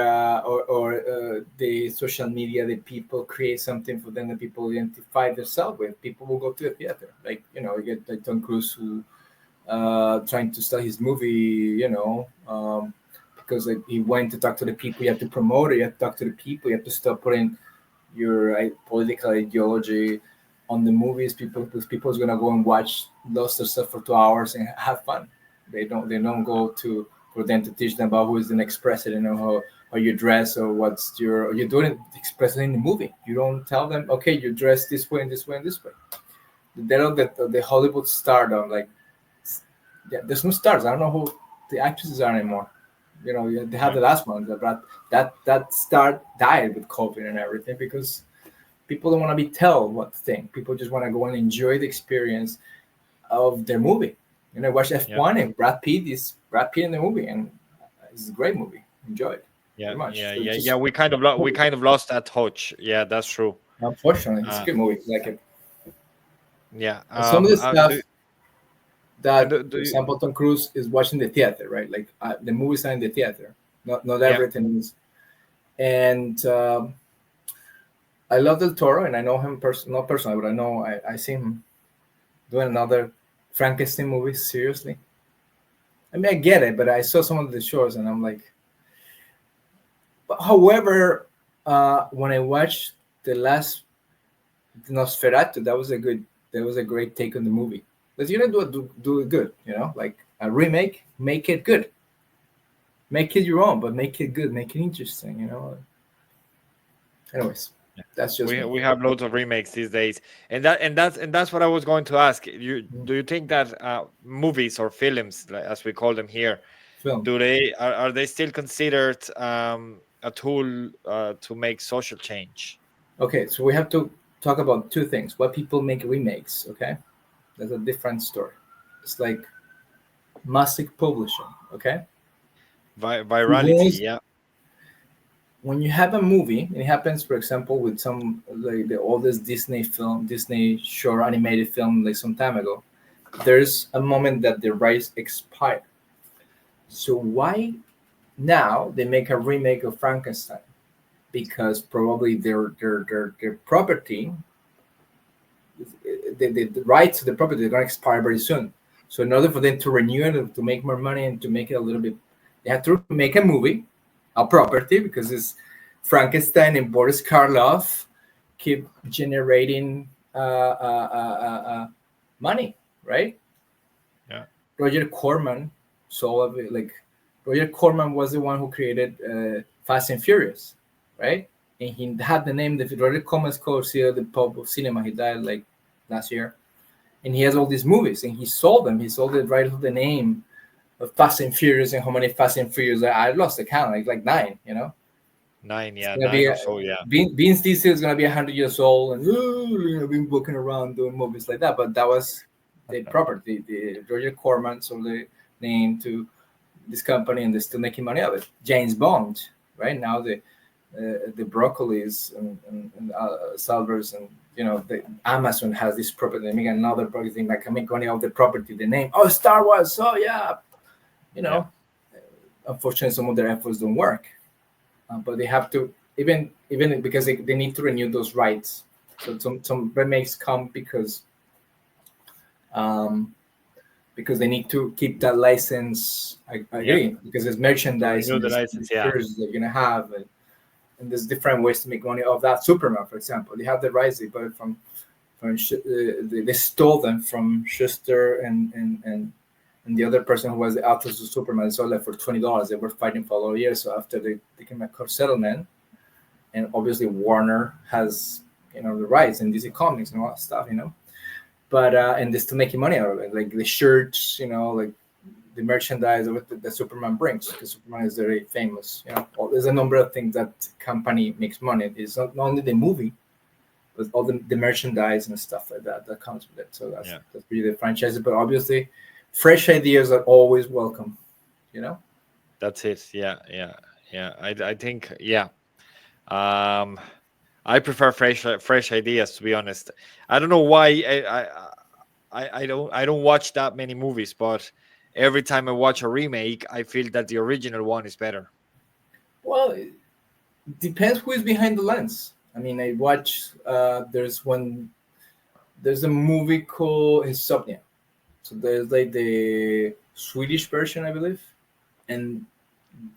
the social media, the people create something for them that people identify themselves with. People will go to the theater, like you get like Tom Cruise who trying to start his movie, because like, he went to talk to the people. You have to promote it. You have to talk to the people. You have to stop putting your political ideology on the movies. Because people is gonna go and watch lots of stuff for 2 hours and have fun. They don't go to for them to teach them about who is the next president or how you dress or you do it express it in the movie. You don't tell them, okay, you dress this way and this way and this way. They don't the Hollywood stardom, like, yeah, there's no stars. I don't know who the actresses are anymore. They have Yeah. the last one, but that star died with COVID and everything because people don't want to be told what to think. People just want to go and enjoy the experience of their movie. Watch Yeah. F1 and Brad Pitt in the movie, and it's a great movie. Enjoy it Yeah. very much. Yeah. So Yeah. Yeah. just We kind of lost that touch. Yeah, that's true. unfortunately, it's a Uh, good movie. Like it. yeah. And some of the stuff And that, for example, Tom Cruise is watching the theater, right? Like the movies are in the theater. Not yeah. everything is. And I love Del Toro, and I know him not personally, but I know I see him doing another Frankenstein movie. Seriously, I mean, I get it, but I saw some of the shows, and I'm like. But however, when I watched the last Nosferatu, that was a great take on the movie. But do it good, like a remake, make it good, make it your own, but make it good, make it interesting. Anyways, that's just me. We have loads of remakes these days, and that's what I was going to ask you. Do you think that movies or films, like, as we call them here, Film. are they still considered a tool to make social change? Okay, so we have to talk about two things. What people make remakes. Okay, that's a different story. It's like massive publishing. Okay, Virality, yeah, when you have a movie, and it happens, for example, with some like the oldest Disney short animated film, like some time ago. There's a moment that the rights expire. So why now they make a remake of Frankenstein? Because probably their property, the rights to the property, are going to expire very soon. So in order for them to renew it, to make more money and to make it a little bit, they have to make a movie, a property, because it's Frankenstein and Boris Karloff keep generating money, right? yeah, Roger Corman sold it. Like Roger Corman was the one who created Fast and Furious, right? And he had the name. The Roger Corman's co-CEO, the Pope of Cinema. He died like last year, and he has all these movies, and he sold them. He sold it right to the name of Fast and Furious, and how many Fast and Furious I lost the count, like 9. 9, It's yeah, gonna be 9 or so, yeah, Vince Diesel is gonna be 100 years old and been walking around doing movies like that. But that was the property. The Roger Corman sold the name to this company, and they're still making money out of it. James Bond, right now the Broccolis and Salvers, and the Amazon has this property. They make another property. Like, I can make money out of the property, the name. Oh, Star Wars. Oh yeah, yeah, Unfortunately, some of their efforts don't work. But they have to even because they need to renew those rights. So some remakes come because they need to keep that license. I agree, because there's merchandise renew and the there's license, yeah, features they're gonna have, and there's different ways to make money off that. Superman, for example, they have the rights. They bought it from they stole them from Schuster and the other person who was the author of Superman. They sold it for $20. They were fighting for a lot of years. So after they came a court settlement, and obviously Warner has the rights and DC Comics and all that stuff, But and they're still making money out of it, like the shirts, like the merchandise of it that Superman brings, because Superman is very famous. There's a number of things that company makes money. It's not only the movie, but all the merchandise and stuff like that comes with it. So that's really the franchise. But obviously, fresh ideas are always welcome. you know. That's it. Yeah, yeah, yeah. I think yeah. Um, I prefer fresh ideas, to be honest. I don't know why I don't watch that many movies, but every time I watch a remake, I feel that the original one is better. Well, it depends who is behind the lens. I mean, I watch. There's a movie called Insomnia. So there's like the Swedish version, I believe, and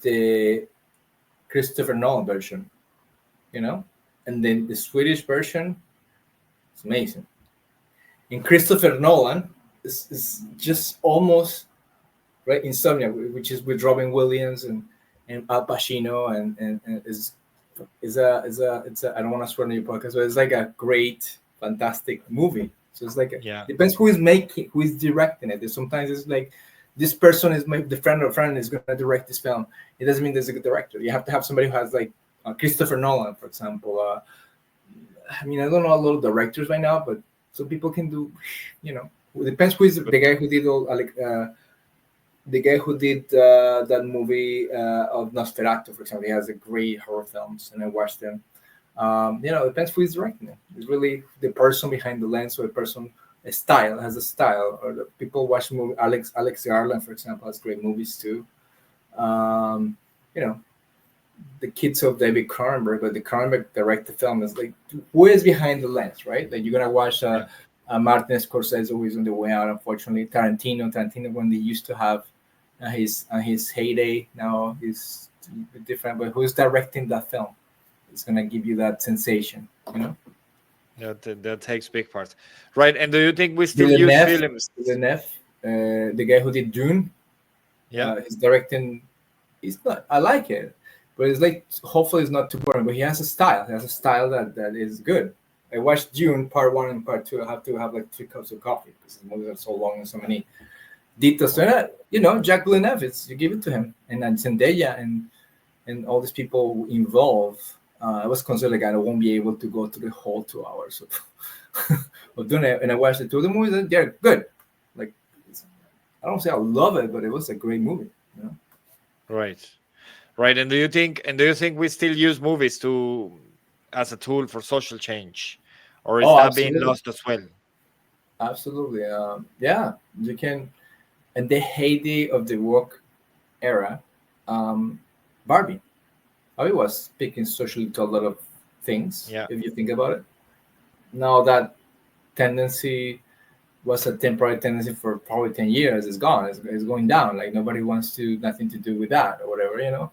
the Christopher Nolan version. You know, and then the Swedish version is amazing. And Christopher Nolan is just almost right. Insomnia, which is with Robin Williams and Al Pacino, and I don't want to swear on your podcast, but it's like a great, fantastic movie. So it's like Yeah, depends who is making, who is directing it. Sometimes it's like this person is the friend of a friend is going to direct this film. It doesn't mean there's a good director. You have to have somebody who has like Christopher Nolan, for example. I mean, I don't know a lot of directors right now, but some people can do, you know. It depends who is but the guy who did all like. The guy who did that movie of Nosferatu, for example, he has a great horror films, and I watched them. You know, it depends who is directing it. It's really the person behind the lens, or the person a style has a style, or the people watch movie. Alex Garland, for example, has great movies too. Um, you know, the kids of David Cronenberg, but the Cronenberg direct the film is like who is behind the lens, right? Like you're gonna watch yeah, Martin Scorsese, who is on the way out, unfortunately. Tarantino, when they used to have his heyday, now he's different. But who's directing that film? It's gonna give you that sensation, you know. that takes big part, right? And do you think we still use Villeneuve, films? Villeneuve, the guy who did Dune, Yeah, he's directing. It's not. I like it, but it's like hopefully it's not too boring. But he has a style. He has a style that is good. I watched Dune Part One and Part Two. I have to have like 3 cups of coffee because the movies are so long and so many details. So you know, Jack Villeneuve. It's you give it to him, and then Zendaya and all these people involved. I was concerned like I won't be able to go through the whole 2 hours of doing it. And I watched the two of the movies, and they're good. Like I don't say I love it, but it was a great movie. You know? right, right. And do you think we still use movies to as a tool for social change, or is Oh, that being absolutely, lost as well? absolutely. Yeah, you can. And the heyday of the woke era, um, Barbie. Barbie was speaking socially to a lot of things. Yeah, If you think about it, now that tendency was a temporary tendency for probably 10 years. It's gone. It's going down. Like nobody wants to nothing to do with that or whatever, you know.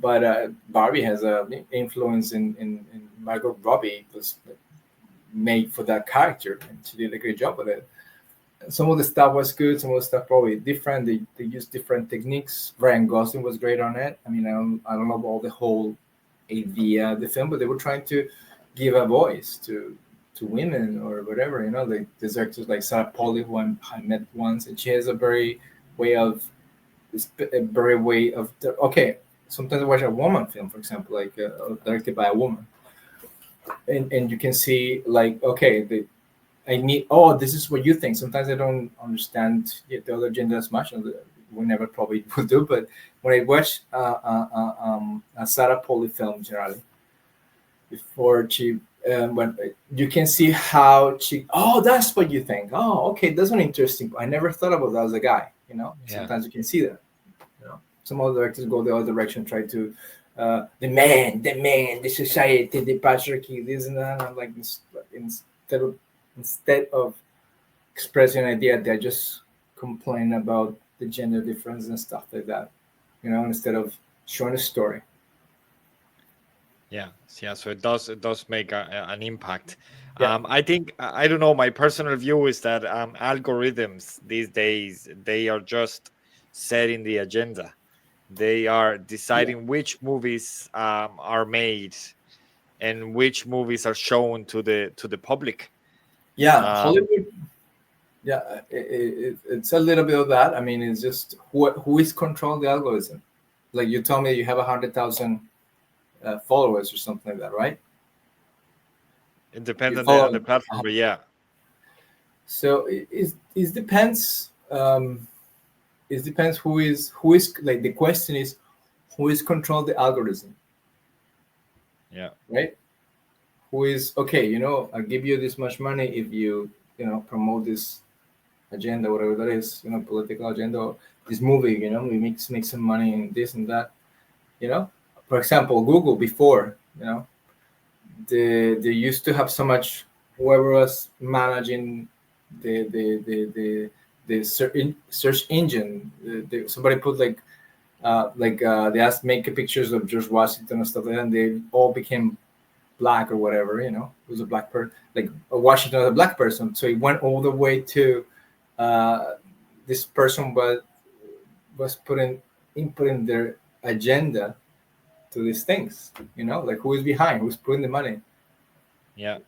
But Barbie has a influence in Margot Robbie was made for that character, and she did a great job with it. Some of the stuff was good. Some of the stuff probably different. They used different techniques. Ryan Gosling was great on it. I mean, I don't know about the whole idea of the film, but they were trying to give a voice to women or whatever. You know, like there's actors like Sarah Polley, who I met once, and she has a very way of a very way of okay. Sometimes I watch a woman film, for example, like directed by a woman, and you can see like okay, I need. Oh, this is what you think. Sometimes I don't understand the other gender as much. And we never probably will do. But when I watch a Sarah Polley film generally, before she when you can see how she oh that's what you think oh okay that's an interesting I never thought about that as a guy you know yeah, sometimes you can see that you know some other directors go the other direction try to the society the patriarchy this and that and I'm like instead of expressing an idea they just complain about the gender difference and stuff like that you know instead of showing a story. yeah, yeah. So it does make an impact. Yeah. I think I don't know. My personal view is that algorithms these days they are just setting the agenda. They are Yeah. deciding which movies are made and which movies are shown to the public. Yeah, Um, Hollywood. Yeah, it's a little bit of that. I mean, it's just who is controlling the algorithm. Like you told me, you have 100,000 followers or something like that, right? it depends You on follow. the platform, but yeah, So it depends. it depends who is like, the question is who is control the algorithm, Yeah. right? Who is, okay, I'll give you this much money if you promote this agenda, whatever that is, political agenda, or this movie, we make some money in this and that, for example, Google before, they used to have so much, whoever was managing the search engine, somebody put they asked make pictures of George Washington and stuff like that, and they all became black or whatever, it was a black person, like Washington was a black person, so it went all the way to this person was inputting their agenda to these things, like who is behind, who's putting the money, Yeah.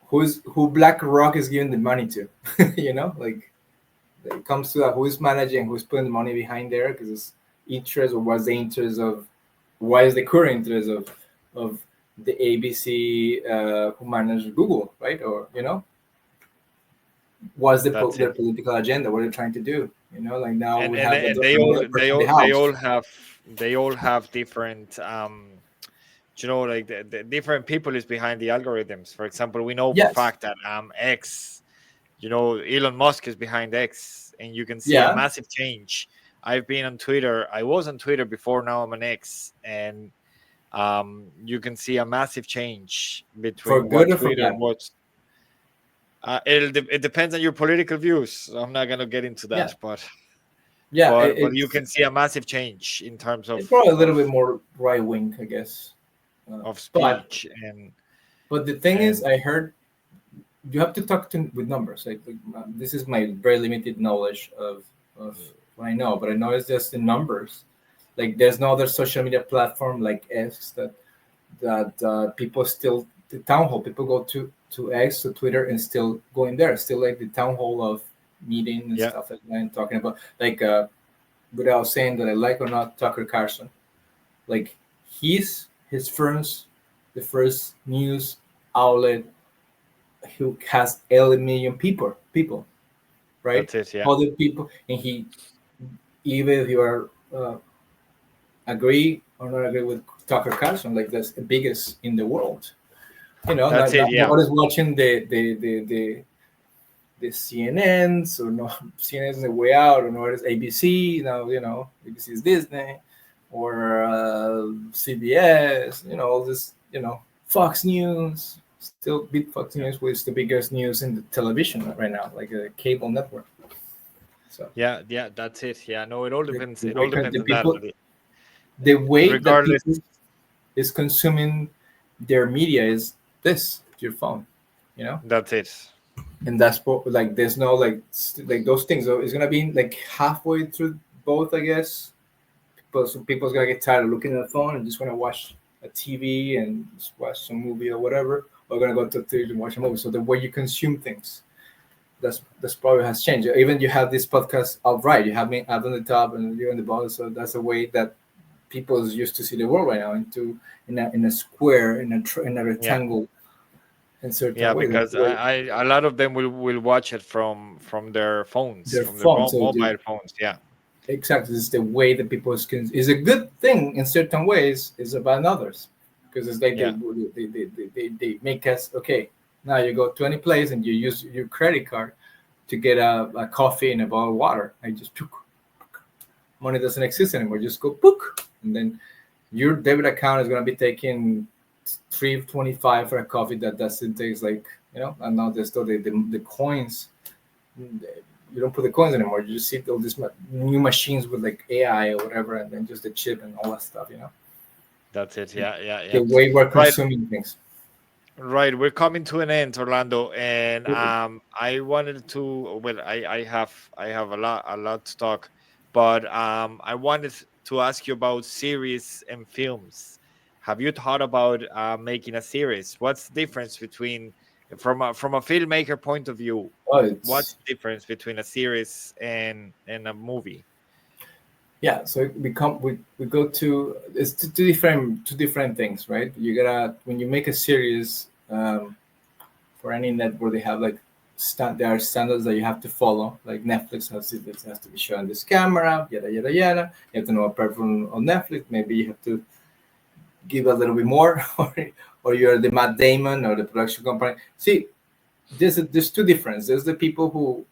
who BlackRock is giving the money to, like it comes to that, who is managing, who's putting the money behind there, because it's interest, or what's the interest of, what is the current interest of the ABC who manage Google, right? Or what's That's their it. political agenda, what they're trying to do, like now And we and, have and another person in the house. they all have different like the different people is behind the algorithms. For example, we know for a Yes. fact that X, Elon Musk is behind X, and you can see a Yeah. massive change. I've been on Twitter. I was on Twitter before, now I'm on X, and you can see a massive change For between good what or for Twitter bad. was. It depends on your political views. So I'm not gonna get into Yeah. that, but Yeah. you can see a massive change in terms It's probably a little of bit more right wing, I guess. of But speech and the thing is, and I heard you have to talk with numbers. This is my very limited knowledge of what I know, but I know it's just the numbers. Like there's no other social media platform like X that people still, the town hall, people go to X, to Twitter, and still going there, still like the town hall of meeting and yeah, stuff like that, and talking about, like, without saying that I like or not Tucker Carlson, like his first, the first news outlet who has 11 million people, right? that's it. Yeah, Other people, and he, even if you are agree or not agree with Tucker Carlson, like that's the biggest in the world. that's it. Yeah, Nobody's watching the CNNs, or no, CNN's the way out, or nobody's ABC now. ABC is Disney, or CBS. All this. Fox News, still big Fox News, which is the biggest news in the television right now, like a cable network. So yeah, that's it. Yeah, no, it all depends. the It all way depends the on that. people, the way that Regardless, people is consuming their media is this, your phone, that's it. and that's like there's no like those things. So it's gonna be like halfway through both, I guess. But some people's gonna get tired of looking at the phone and just wanna watch a TV and just watch some movie or whatever, or gonna go to the theater and watch a movie. So the way you consume things, that's probably has changed. Even you have this podcast outright. You have me up on the top and you're on the bottom. So that's a way that people is used to see the world right now, in a square, in a Yeah, rectangle, in certain yeah, way. That's because the way a lot of them will watch it from their phones, their from their phone. So mobile phones. Yeah, exactly, this is the way that people is a good thing in certain ways, is about others, because it's like yeah, they make us, okay. Now you go to any place and you use your credit card to get a coffee and a bottle of water. I just money doesn't exist anymore. Just go book, and then your debit account is gonna be taking $3.25 for a coffee that doesn't taste like, and now there's still the coins. You don't put the coins anymore. You just see all these new machines with like AI or whatever, and then just the chip and all that stuff. that's it. Yeah. The way we're Right, consuming things. right. We're coming to an end, Orlando, and I wanted to. Well, I have a lot to talk, but I wanted to ask you about series and films. Have you thought about making a series? What's the difference between, from a filmmaker point of view? Oh, What's it's the difference between a series and a movie? yeah. So we go to, it's two different things, right? You gotta, when you make a series, for any network, they have like there are standards that you have to follow. Like Netflix has to be shown on this camera, yada yada yada. You have to know a person on Netflix. Maybe you have to give a little bit more, or you're the Matt Damon or the production company. See, there's two differences. There's the people who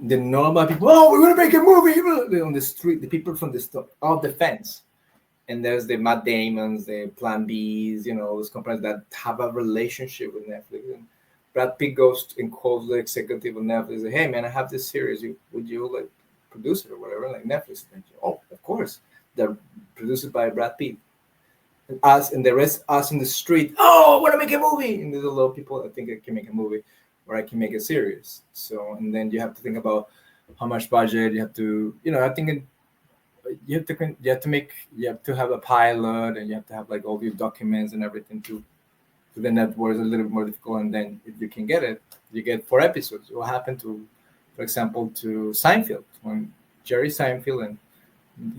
the normal people. Oh, we're gonna make a movie on the street. The people from off the fence. And there's the Matt Damons, the Plan Bs, those companies that have a relationship with Netflix. And Brad Pitt goes and calls the executive of Netflix and say, hey man, I have this series. Would you like produce it or whatever? Like Netflix. Oh, of course. They're produced by Brad Pitt. And us and the rest, us in the street, oh, I want to make a movie. And there's a lot of people that think I can make a movie or I can make a series. So, and then you have to think about how much budget you have to, I think you have to have a pilot, and you have to have like all your documents and everything to the network is a little bit more difficult. And then if you can get it, you get 4 episodes. What happened to, for example, to Seinfeld, when Jerry Seinfeld and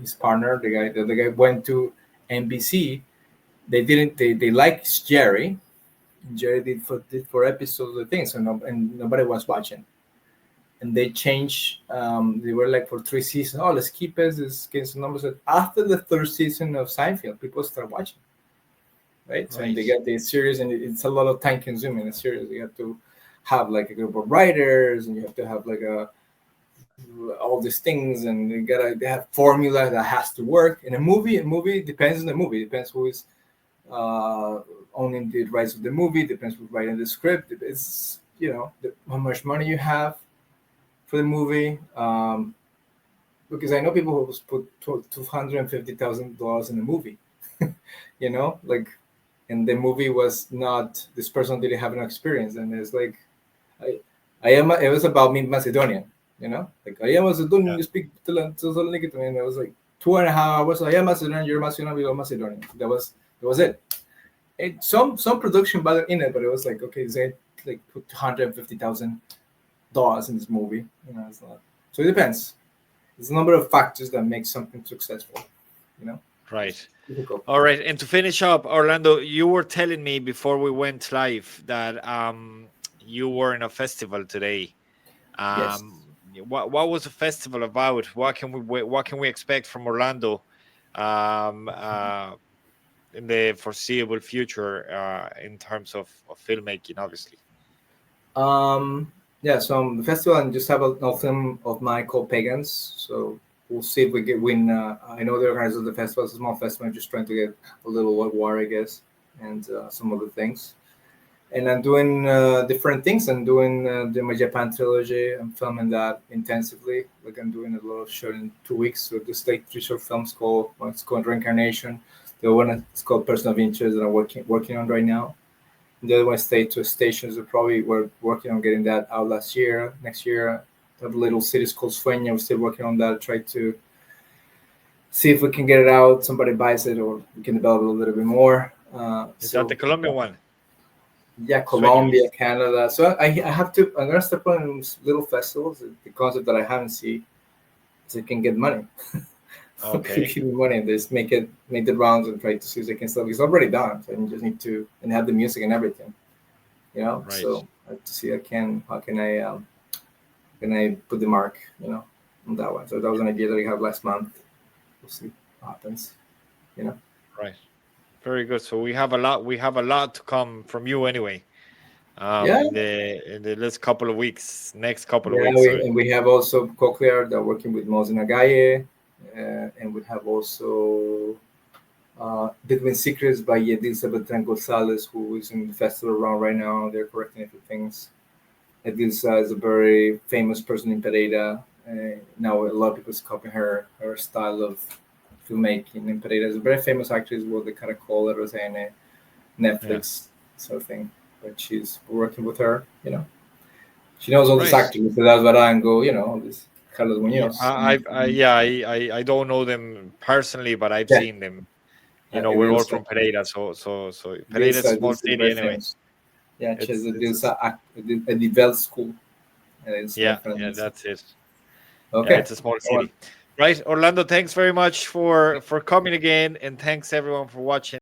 his partner, the other guy went to NBC. They liked Jerry. Jerry did 4 episodes of the thing, and nobody was watching. And they changed. They were like for 3 seasons. Oh, let's keep it. Let's get some numbers. After the 3rd season of Seinfeld, people start watching, right? So they get the series, and it's a lot of time consuming. The series, you have to have like a group of writers, and you have to have like all these things, and they have formula that has to work. In a movie depends on the movie. It depends who is owning the rights of the movie. Depends who's writing the script. It's how much money you have for the movie, because I know people who put $250,000 in a movie, and the movie was not, this person didn't have an experience, and it's like, it was about me Macedonian, like I am Macedonian, you speak Thessaloniki to me, and it was like 2.5 hours. I am Macedonian, you're Macedonian, we are Macedonian. That was it. Some production value in it, but it was like, okay, they like put $250,000 in this movie, it's not. So it depends. There's a number of factors that make something successful, Right. All right. And to finish up, Orlando, you were telling me before we went live that you were in a festival today. Yes. What was the festival about? What can we expect from Orlando in the foreseeable future in terms of filmmaking, obviously? So the festival, and just have a film of mine called Pagans. So we'll see if we get win. I know the organizer of the festival is a small festival. I'm just trying to get a little award, I guess, and some other things. And I'm doing different things. I'm doing my Japan trilogy. I'm filming that intensively. Like I'm doing a lot of short in 2 weeks. So just like 3 short films called, one's called Reincarnation. The one is called Person of Interest that I'm working on right now. The other one stayed to stations. We're working on getting that out next year. I have a little series called Sueño. We're still working on that. Try to see if we can get it out. Somebody buys it, or we can develop it a little bit more. Is that the Colombian one? Yeah, Colombia, Canada. So I'm gonna start putting little festivals. The concept that I haven't seen is I can get money. Okay. Give me money and just make the rounds and try to see if they can still. It's already done, so I just need to and have the music and everything. Right. So I have to see how can I put the mark, on that one. So that was an idea that I had last month. We'll see what happens. Right. Very good. So we have a lot to come from you anyway. Yeah. In the next couple of weeks. We have also Cochlear that working with Mosin Agaye, and we have also Between Secrets by Edilza Beltran Gonzalez, who is in the festival around right now. They're correcting a few things. Edilza is a very famous person in Pereira. Now a lot of people is copying her style of filmmaking. And Pereira is a very famous actress, what they kind of call it as a Netflix sort of thing. But she's working with her, She knows all these actors, Pilar Barango, all these Carlos Muñoz. I don't know them personally, but I've seen them. We're all from Pereira, so Pereira is a small city anyway. Famous. Yeah, she has a developed school. That's it. Okay. It's a small city. Right, Orlando, thanks very much for coming again, and thanks everyone for watching.